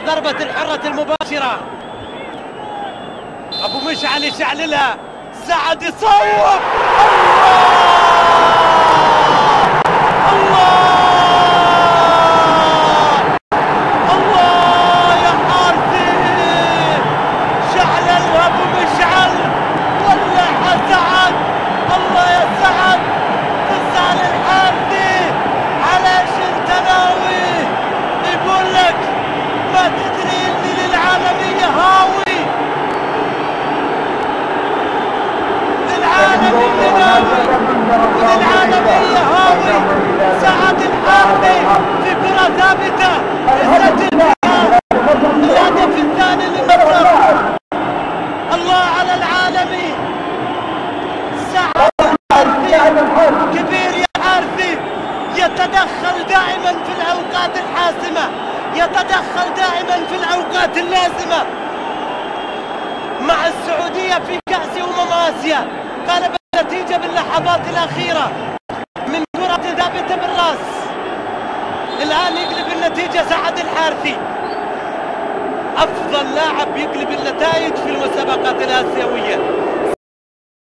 ضربة الحرة المباشرة. ابو مشعل يشعللها، سعد يصوب. الله الله يا حارثي، شعللها ابو مشعل، ولعها سعد. الله يا سعد، تسأل الحارثي على ايش انت ناوي؟ يقول لك ما تدري اني للعالمية هاوي، للعالمية ناوي وللعالمية هاوي. سعد الحارثي في كرة ثابتة يسجل فيها الهدف الثاني لمصر. الله على العالمي، سعد الحارثي كبير يا حارثي، يتدخل دائما في الأوقات الحاسمة، يتدخل دائما في الأوقات اللازمة. مع السعودية في كأس آسيا قلب النتيجة باللحظات الأخيرة من كرة ثابتة بالراس. الآن يقلب النتيجة سعد الحارثي، أفضل لاعب يقلب النتائج في المسابقات الآسيوية.